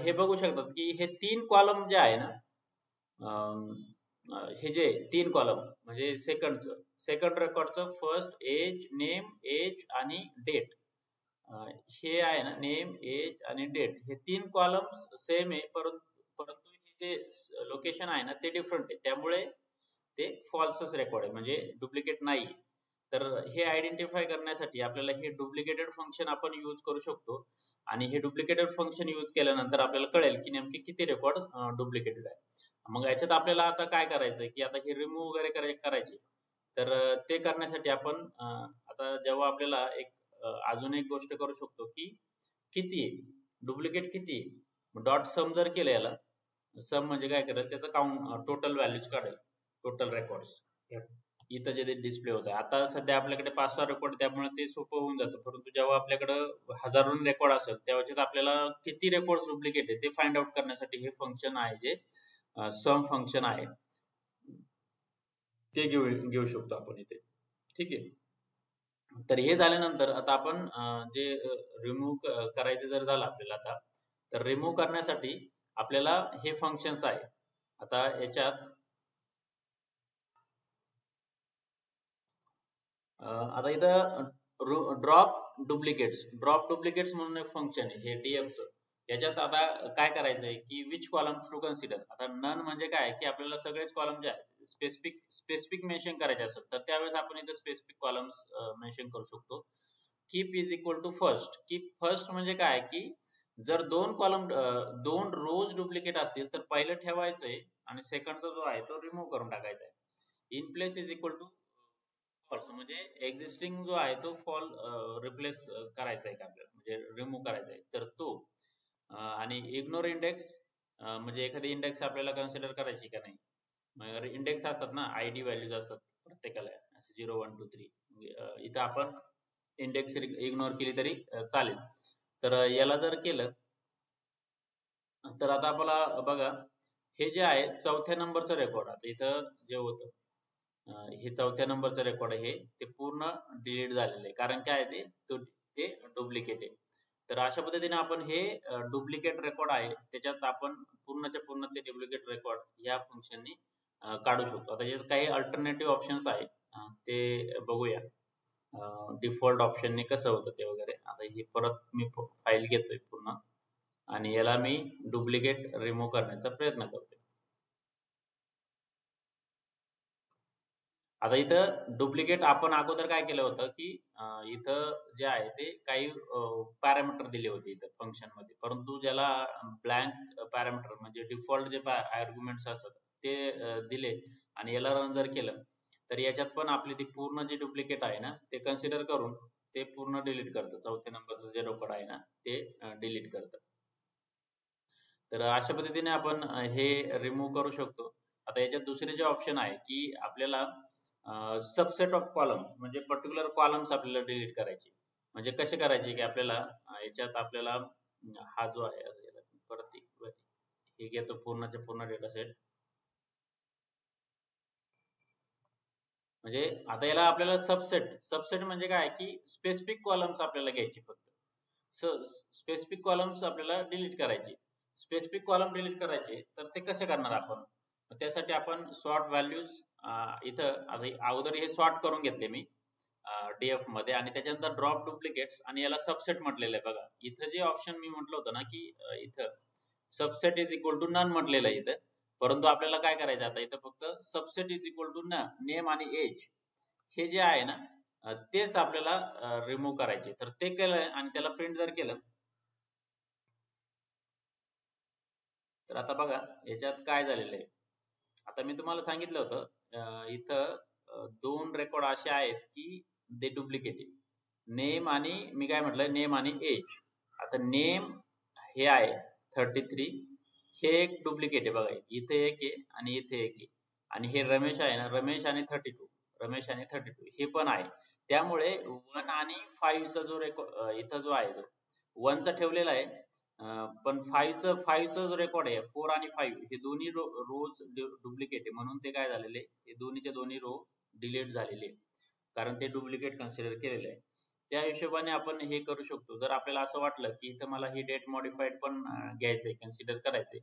हे बघू शकतात की हे 3 कॉलम जे आहे ना, हे जे 3 कॉलम म्हणजे सेकंड रेकॉर्डचं फर्स्ट, एज, नेम, एज आणि डेट, हे आहे ना नेम, एज आणि डेट, हे 3 कॉलम्स सेम आहे, परंतु हे जे लोकेशन आहे ना ते डिफरंट आहे, त्यामुळे ते फॉल्सच रेकॉर्ड आहे म्हणजे डुप्लिकेट नाही. तर हे आयडेंटिफाय करण्यासाठी आपल्याला हे डुप्लिकेटेड फंक्शन आपण यूज करू शकतो आणि हे डुप्लिकेटेड फंक्शन यूज केल्यानंतर आपल्याला कळेल की नेमके किती रेकॉर्ड डुप्लिकेटेड आहे. मग याच्यात आपल्याला आता काय करायचंय की आता हे रिमूव्ह वगैरे करायचे. तर ते करण्यासाठी आपण आता जेव्हा आपल्याला एक अजून एक गोष्ट करू शकतो की किती डुप्लिकेट किती, डॉट सम जर केलं याला, सम म्हणजे काय करेल त्याचं काउंट टोटल व्हॅल्यूज काढेल, टोटल रेकॉर्ड्स इथं जे डिस्प्ले होत आहे. आता सध्या आपल्याकडे 5-6 रेकॉर्ड त्यामुळे ते सोपं होऊन जातं, परंतु जेव्हा आपल्याकडं हजारों रेकॉर्ड असेल तेव्हा आपल्याला किती रेकॉर्ड डुप्लिकेट आहे ते फाइंड आउट करण्यासाठी हे फंक्शन आहे जे सम फंक्शन आहे. ते घेऊ शकतो आपण इथे. ठीक आहे. तर हे झाल्यानंतर आता आपण जे रिमूव्ह करायचं जर झालं आपल्याला आता, तर रिमूव्ह करण्यासाठी आपल्याला हे फंक्शन्स आहे. आता याच्यात आता इथं ड्रॉप डुप्लिकेट्स म्हणून एक फंक्शन आहे हे df चं. याच्यात आता काय करायचंय की विच कॉलम्स टू कन्सिडर. आता नन म्हणजे काय की आपल्याला सगळेच कॉलम जे आहेत स्पेसिफिक मेन्शन करायचे असतात, तर त्यावेळेस आपण इथे स्पेसिफिक कॉलम्स मेन्शन करू शकतो. Keep is equal to first. Keep first म्हणजे काय की जर दोन रोज डुप्लिकेट असतील तर पहिलं ठेवायचंय आणि सेकंडचा जो आहे तो रिमूव्ह करून टाकायचा आहे. In place is equal to false म्हणजे एक्झिस्टिंग जो आहे तो रिप्लेस करायचा आहे का आपल्याला, म्हणजे रिमूव्ह करायचा आहे तर तो. आणि इग्नोर इंडेक्स म्हणजे एखादी इंडेक्स आपल्याला कन्सिडर करायची का नाही. इंडेक्स असतात ना, आयडी व्हॅल्यूज असतात प्रत्येकाला, 0 1 2 3. इथं आपण इंडेक्स इग्नोर केली तरी चालेल. तर याला जर केलं तर आता आपल्याला बघा हे जे आहे चौथ्या नंबरचं रेकॉर्ड आता इथं जे होतं हे चौथ्या नंबरचं रेकॉर्ड आहे ते पूर्ण डिलीट झालेलं आहे. कारण काय आहे ते डुप्लिकेट आहे. तर अशा पद्धतीने आपण हे डुप्लिकेट रेकॉर्ड आहे त्याच्यात आपण पूर्णच्या पूर्ण ते डुप्लिकेट रेकॉर्ड या फंक्शननी काढू शकतो. आता याच्यात काही अल्टरनेटिव्ह ऑप्शन्स आहेत, ते बघूया. डिफॉल्ट ऑप्शनने कसं होतं ते वगैरे. आता हे परत मी फाईल घेतोय पूर्ण आणि याला मी डुप्लिकेट रिमूव्ह करण्याचा प्रयत्न करतोय. आता इथं डुप्लिकेट आपण अगोदर काय केलं होतं की इथं जे आहे ते काही पॅरामीटर दिले होते इथं फंक्शन मध्ये, परंतु ज्याला ब्लँक पॅरामीटर म्हणजे डिफॉल्ट जे आर्ग्युमेंट्स असतात ते दिले आणि याला रन जर केलं तर याच्यात पण आपली ती पूर्ण जे डुप्लिकेट आहे ना ते कन्सिडर करून ते पूर्ण डिलीट करतं. चौथ्या नंबरचं जे रेकॉर्ड आहे ना ते डिलीट करतं. तर अशा पद्धतीने आपण हे रिमूव्ह करू शकतो. आता याच्यात दुसरे जे ऑप्शन आहे की आपल्याला सबसेट ऑफ कॉलम्स म्हणजे पर्टिक्युलर कॉलम्स आपल्याला डिलीट करायचे. म्हणजे कसे करायचे की आपल्याला याच्यात आपल्याला हा जो आहे याला परत हे घेतो पूर्णच्या पूर्ण डेटा सेट. म्हणजे आता याला आपल्याला सबसेट म्हणजे काय की स्पेसिफिक कॉलम्स आपल्याला घ्यायचे फक्त. स्पेसिफिक कॉलम्स आपल्याला डिलीट करायचे. स्पेसिफिक कॉलम डिलीट करायचे तर ते कसे करणार आपण. त्यासाठी आपण सॉर्ट व्हॅल्यूज इथं आता अगोदर हे सॉर्ट करून घेतले मी डीएफ मध्ये आणि त्याच्यानंतर ड्रॉप डुप्लिकेट्स आणि याला सबसेट म्हटलेलं आहे. बघा इथं जे ऑप्शन मी म्हटलं होतं ना की इथं subset is equal to none म्हटलेलं आहे इथं, परंतु आपल्याला काय करायचं आता इथं फक्त subset is equal to name आणि एज हे जे आहे ना तेच आपल्याला रिमूव्ह करायचे. तर ते केलं आणि त्याला प्रिंट जर केलं तर आता बघा याच्यात काय झालेलं आहे. आता मी तुम्हाला सांगितलं होतं इथं दोन रेकॉर्ड असे आहेत की ते डुप्लिकेट आहे. नेम आणि मी काय म्हटलं नेम आणि एज. आता नेम हे आहे 33, हे एक डुप्लिकेट आहे बघा, इथे एक आहे आणि इथे एक आहे. आणि हे रमेश आहे ना, रमेश आणि 32 हे पण आहे. त्यामुळे 1 आणि 5 चा जो रेकॉर्ड इथं जो आहे तो 1 चा ठेवलेला आहे, पण 5 चा जो रेकॉर्ड आहे 4 आणि 5 हे दोन्ही रोज डुप्लिकेट आहे म्हणून ते काय झालेले हे दोन्हीच्या दोन्ही रो डिलीट झालेले आहे. कारण ते डुप्लिकेट कन्सिडर केलेलं आहे. त्या हिशोबाने आपण हे करू शकतो. जर आपल्याला असं वाटलं की इथं मला ही डेट मॉडिफाईड पण घ्यायचंय, कन्सिडर करायचंय,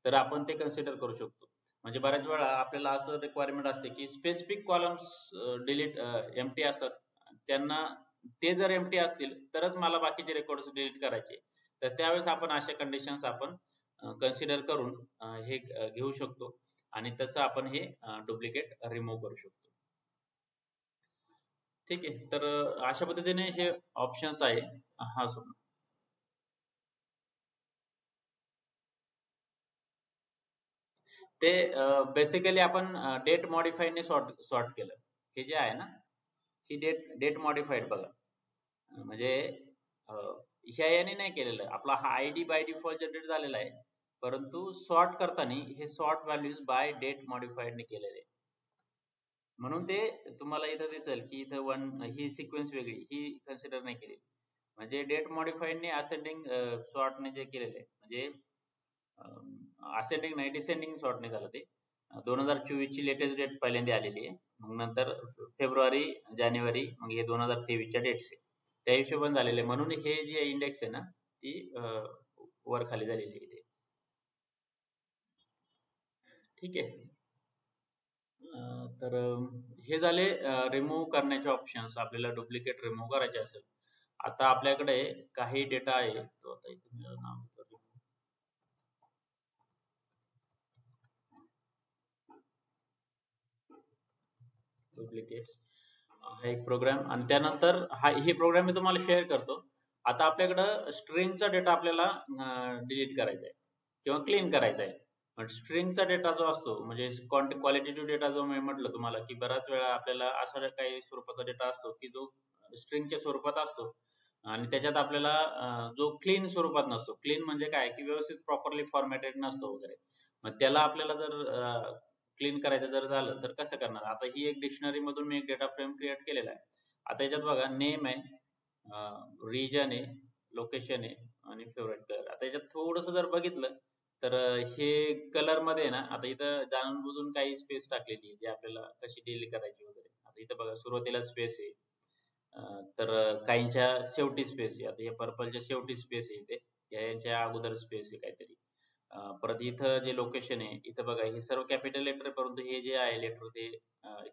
तर आपण ते कन्सिडर करू शकतो. म्हणजे बऱ्याच वेळा आपल्याला असं रिक्वायरमेंट असते की स्पेसिफिक कॉलम्स डिलीट एम्प्टी असतात, त्यांना ते जर एम्प्टी असतील तरच मला बाकीचे रेकॉर्ड्स डिलीट करायचे. तर त्यावेळेस आपण अशा कंडिशन्स आपण कन्सिडर करून हे घेऊ शकतो आणि तसं आपण हे डुप्लिकेट रिमूव्ह करू शकतो. ठीक आहे. तर अशा पद्धतीने हे ऑप्शन्स आहे. हा सर, ते बेसिकली आपण डेट मॉडिफाईडने सॉर्ट केलं. हे जे आहे ना ही डेट मॉडिफाईड बघा, म्हणजे ह्या याने नाही केलेलं. आपला हा आयडी बाय डिफॉल्ट जनरेट झालेला आहे, परंतु सॉर्ट करताना हे सॉर्ट व्हॅल्यूज बाय डेट मॉडिफाईडने केलेले आहे. म्हणून ते तुम्हाला इथं दिसेल की इथं वन ही सिक्वेन्स वेगळी ही कन्सिडर नाही केली. म्हणजे डेट मॉडिफाईडने असेंडिंग सॉर्टने जे केलेले आहे, म्हणजे असेंडिंग नाही डिसेंडिंग सॉर्टने झालं ते. 2024 ची लेटेस्ट डेट पहिल्यांदा आलेली आहे. मग नंतर फेब्रुवारी, जानेवारी, मग हे 2023 च्या डेट्स आहे. त्या हिशोबाने झालेले आहे. म्हणून हे जे इंडेक्स आहे ना ती वर खाली झालेली आहे इथे. ठीक आहे. तर हे झाले रिमूव्ह करण्याचे ऑप्शन्स. आपल्याला डुप्लिकेट रिमूव्ह करायचे असेल. आता आपल्याकडे काही डेटा आहे तो आता इथे मी नाव देतो डुप्लिकेट. हा एक प्रोग्राम आणि त्यानंतर हे प्रोग्राम मी तुम्हाला शेअर करतो. आता आपल्याकडं स्ट्रिंगचा डेटा आपल्याला डिलीट करायचा आहे किंवा क्लीन करायचा आहे. पण स्ट्रिंगचा डेटा जो असतो म्हणजे क्वालिटेटिव्ह डेटा जो मी म्हटलं तुम्हाला की बऱ्याच वेळा आपल्याला असा काही स्वरूपाचा डेटा असतो की जो स्ट्रिंगच्या स्वरूपात असतो आणि त्याच्यात आपल्याला जो क्लीन स्वरूपात नसतो. क्लीन म्हणजे काय की व्यवस्थित प्रॉपरली फॉर्मॅटेड नसतो वगैरे. मग त्याला आपल्याला जर क्लीन करायचं जर झालं तर कसं करणार? आता ही एक डिक्शनरी मधून मी एक डेटा फ्रेम क्रिएट केलेला आहे. आता याच्यात बघा नेम आहे, रिजन आहे, लोकेशन आहे आणि फेवरेट कलर. आता याच्यात थोडंसं जर बघितलं तर हे कलर मध्ये ना आता इथं जाणून बुजून काही स्पेस टाकलेली आहे जी आपल्याला कशी डील करायची वगैरे. आता इथं बघा सुरुवातीला स्पेस आहे, तर काहींच्या शेवटी स्पेस आहे. आता या पर्पलच्या शेवटी स्पेस आहे इथे, यांच्या अगोदर स्पेस आहे काहीतरी. परत इथं जे लोकेशन आहे इथं बघा हे सर्व कॅपिटल लेटर आहे, परंतु हे जे आहे लेटर ते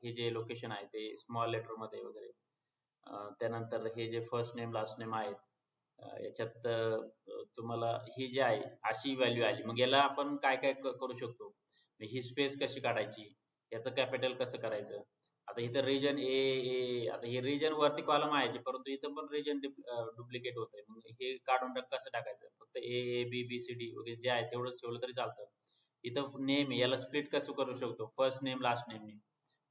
हे जे लोकेशन आहे ते स्मॉल लेटर मध्ये वगैरे. त्यानंतर हे जे फर्स्ट नेम लास्ट नेम आहेत याच्यात तुम्हाला ही जी आहे अशी व्हॅल्यू आली. मग याला आपण काय काय करू शकतो? ही स्पेस कशी काढायची, याचं कॅपिटल कसं करायचं? आता इथं रिजन ए, आता हे रिजन वरती कॉलम आहे परंतु इथं पण रिजन डुप्लिकेट होत आहे. मग हे काढून कसं टाकायचं? फक्त A B B C D वगैरे जे आहे तेवढंच ठेवलं तरी चालतं. इथं नेम याला स्प्लिट कसं करू शकतो? First name last name.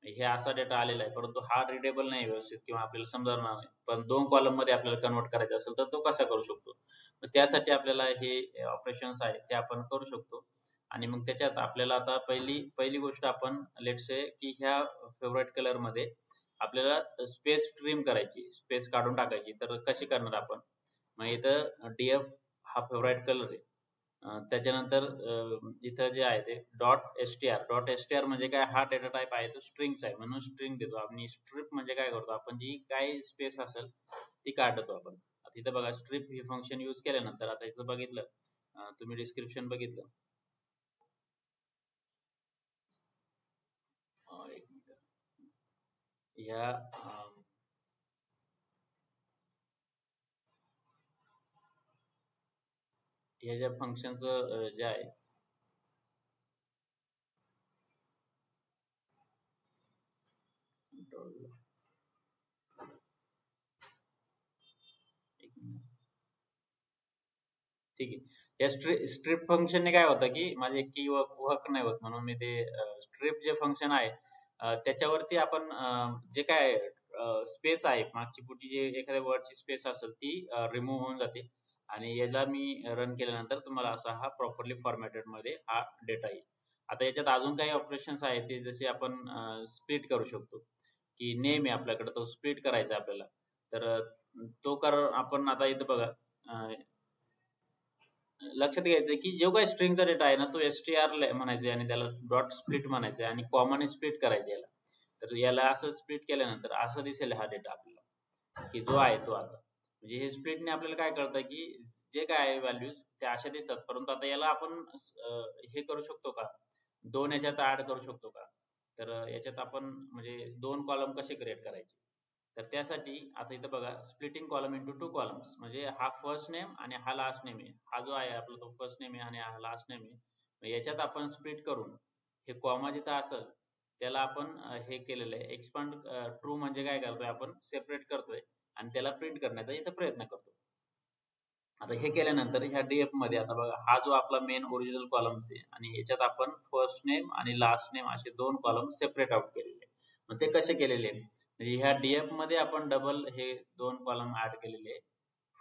हे असा डेटा आलेला आहे परंतु हा रिडेबल नाही व्यवस्थित किंवा आपल्याला समजणार नाही. पण 2 कॉलम मध्ये आपल्याला कन्वर्ट करायचं असेल तर तो कसा करू शकतो? मग त्यासाठी आपल्याला हे ऑपरेशन्स आहेत ते आपण करू शकतो. आणि मग त्याच्यात आपल्याला आता पहिली गोष्ट आपण लेट्स से की ह्या फेवरेट कलर मध्ये आपल्याला स्पेस ट्रिम करायची, स्पेस काढून टाकायची. तर कशी करणार आपण? मग इथं डीएफ हा फेवरेट कलर आहे. त्याच्यानंतर इथं जे आहे ते डॉट एस टी आर म्हणजे काय? हा डेटा टाइप आहे तो स्ट्रिंगचा आहे म्हणून स्ट्रिंग देतो. आणि स्ट्रिप म्हणजे काय करतो आपण? जी काही स्पेस असेल ती काढतो आपण. आता इथं बघा स्ट्रिप हे फंक्शन यूज केल्यानंतर आता इथं बघितलं, तुम्ही डिस्क्रिप्शन बघितलं, एक मिनिट ह्या ह्या ज्या फंक्शनचं जे आहे ठीक आहे. या स्ट्रिप फंक्शनने काय होतं की माझे की वर्क नाही होत म्हणून मी ते स्ट्रिप जे फंक्शन आहे त्याच्यावरती आपण जे काय स्पेस आहे मागची पुढची जे एखाद्या वर्डची स्पेस असेल ती रिमूव्ह होऊन जाते. आणि याला मी रन केल्यानंतर तुम्हाला असा हा प्रॉपरली फॉर्मॅटेड मध्ये हा डेटा येईल. आता याच्यात अजून काही ऑपरेशन्स आहेत ते जसे आपण स्प्लिट करू शकतो. की नेम आहे आपल्याकडे तो स्प्लिट करायचा आहे आपल्याला. तर तो आपण आता इथं बघा लक्षात घ्यायचं की जो काही स्ट्रिंगचा डेटा आहे ना तो str म्हणायचे आणि त्याला डॉट स्प्लिट म्हणायचे आणि कॉमाने स्प्लिट करायचे याला. तर याला असं स्प्लिट केल्यानंतर असं दिसेल हा डेटा आपल्याला की जो आहे तो. आता म्हणजे हे स्प्लिटने आपल्याला काय कळतं की जे काय आहे व्हॅल्यूज त्या अशा दिसतात. परंतु आता याला आपण हे करू शकतो का? 2 याच्यात ऍड करू शकतो का? तर याच्यात आपण म्हणजे 2 कॉलम कसे क्रिएट करायचे? तर त्यासाठी आता इथं बघा स्प्लिटिंग कॉलम इंटू 2 कॉलम्स म्हणजे हा फर्स्ट नेम आणि हा लास्ट नेम आहे. हा जो आहे आपला तो फर्स्ट नेम आहे आणि हा लास्ट नेम आहे. मग याच्यात आपण स्प्लिट करून हे कॉमा जिथं असेल त्याला आपण हे केलेलं आहे एक्सपांड ट्रू म्हणजे काय करतोय आपण सेपरेट करतोय आणि त्याला प्रिंट करण्याचा इथं प्रयत्न करतो. आता हे केल्यानंतर ह्या डीएफ मध्ये आता बघा हा जो आपला मेन ओरिजिनल कॉलम्स आहे आणि याच्यात आपण फर्स्ट नेम आणि लास्ट नेम असे 2 कॉलम सेपरेट आउट केलेले. मग ते कसे केलेले? म्हणजे ह्या डीएफ मध्ये आपण डबल हे 2 कॉलम ऍड केलेले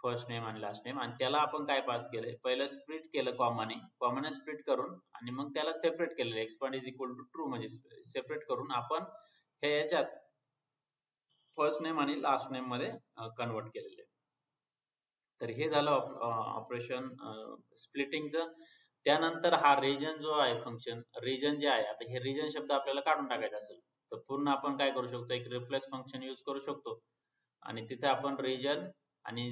फर्स्ट नेम आणि लास्ट नेम. आणि त्याला आपण काय पास केलंय? पहिलं स्प्लिट केलं कॉमाने स्प्लिट करून आणि मग त्याला सेपरेट केलेलं expand is equal to true म्हणजे सेपरेट करून आपण हे याच्यात फर्स्ट नेम आणि लास्ट नेम मध्ये कन्वर्ट केलेले. तर हे झालं ऑपरेशन स्प्लिटिंगचं. त्यानंतर हा रिजन जो आहे फंक्शन, रिजन जे आहे, आता हे रिजन शब्द आपल्याला काढून टाकायचा असेल तर पूर्ण आपण काय करू शकतो, एक रिप्लेस फंक्शन यूज करू शकतो आणि तिथे आपण रिजन आणि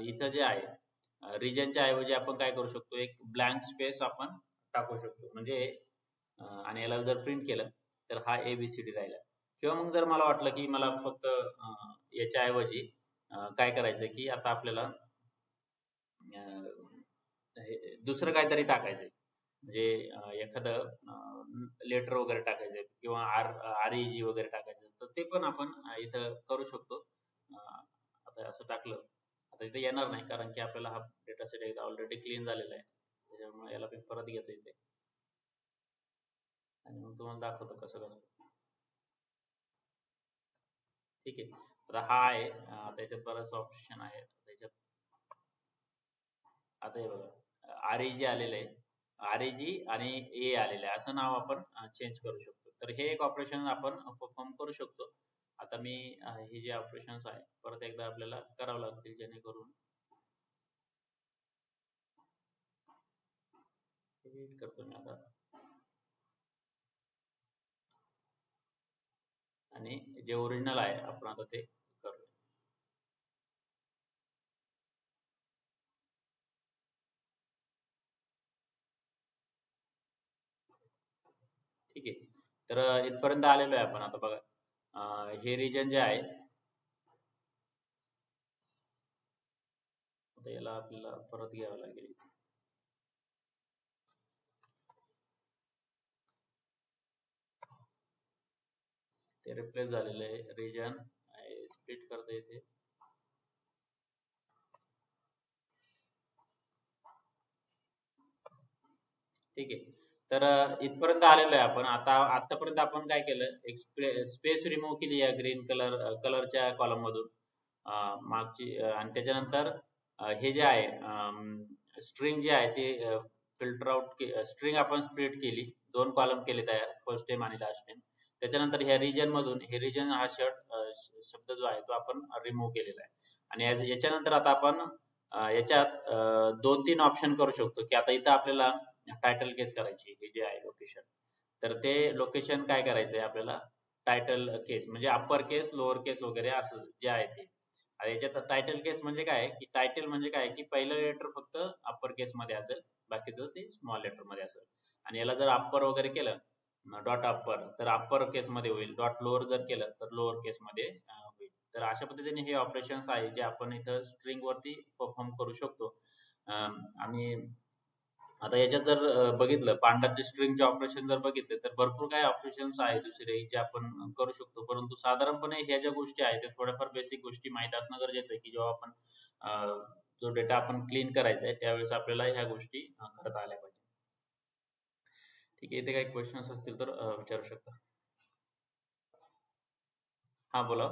इथं जे आहे रिजनच्या ऐवजी आपण काय करू शकतो, एक ब्लँक स्पेस आपण टाकू शकतो. म्हणजे आणि याला जर प्रिंट केलं तर हा ABCD राहिला. किंवा मग जर मला वाटलं की मला फक्त याच्या ऐवजी काय करायचं की आता आपल्याला दुसरं काहीतरी टाकायचंय, म्हणजे एखादं लेटर वगैरे टाकायचंय किंवा REG वगैरे टाकायचं, तर ते पण आपण इथं करू शकतो. आता असं टाकलं, आता इथे येणार नाही कारण की आपल्याला हा डेटा सेट एकदा ऑलरेडी क्लीन झालेला आहे, त्याच्यामुळे याला मी परत घेतो इथे आणि मग तुम्हाला दाखवतो कसं कसं. ठीक आहे. आता हा आहे, त्याच्यात बरेच ऑप्शन आहेत त्याच्यात. आता हे बघा REG आलेलं आहे, REG आणि A आलेलं आहे, असं नाव आपण चेंज करू शकतो. तर हे एक ऑपरेशन आपण परफॉर्म करू शकतो. आता मी हे जे ऑपरेशन्स आहे परत एकदा आपल्याला करावं लागतील, जेणेकरून एडिट करतो मी आता आणि जे ओरिजिनल आहे आपण आता ते करूया. ठीक आहे. तर इथपर्यंत आलेलो आहे आपण. आता बघा, हे रिजन जे आहे, आता याला आपल्याला परत घ्यावं लागेल. ते रिप्लेस झालेलं आहे. रिजन स्प्लिट करता येते. ठीक आहे. तर इथपर्यंत आलेलो आहे आपण. आतापर्यंत आपण काय केलं, एक स्पेस रिमूव्ह केली या ग्रीन कलरच्या कॉलम मधून मागची, आणि त्याच्यानंतर हे जे आहे स्ट्रिंग जे आहे ते फिल्टर आउट, स्ट्रिंग आपण स्प्लिट केली, दोन कॉलम केले तयार, फर्स्ट नेम आणि लास्ट नेम. त्याच्यानंतर ह्या रिजन मधून, हे रिजन हा शब्द जो आहे तो आपण रिमूव्ह केलेला आहे. आणि याच्यानंतर आता आपण याच्यात दोन तीन ऑप्शन करू शकतो, की आता इथं आपल्याला टायटल केस करायची, हे जे आहे लोकेशन, तर ते लोकेशन काय करायचंय आपल्याला, टायटल केस म्हणजे अप्पर केस, लोअर केस वगैरे असं जे आहे ते. आता याच्यात टायटल केस म्हणजे काय, की टायटल म्हणजे काय, की पहिलं लेटर फक्त अप्पर केस मध्ये असेल, बाकीचं ते स्मॉल लेटर मध्ये असेल. आणि याला जर अप्पर वगैरे केलं, डॉट अप्पर, तर अप्पर केस मध्ये होईल. डॉट लोअर जर केलं तर लोअर केस मध्ये होईल. तर अशा पद्धतीने हे ऑपरेशन्स आहे जे आपण इथं स्ट्रिंग वरती परफॉर्म करू शकतो. आणि आता याच्यात जर बघितलं, पांडाचे स्ट्रिंगचे ऑपरेशन जर बघितले, तर भरपूर काही ऑपरेशन्स आहेत दुसरे जे आपण करू शकतो. परंतु साधारणपणे ह्या ज्या गोष्टी आहेत त्या थोड्याफार बेसिक गोष्टी माहित असणं गरजेचं आहे, की जेव्हा आपण जो डेटा आपण क्लीन करायचा आहे त्यावेळेस आपल्याला ह्या गोष्टी करता आल्या पाहिजे. ठीक आहे. इथे काही क्वेश्चन्स असतील तर विचारू शकता. हा, बोला.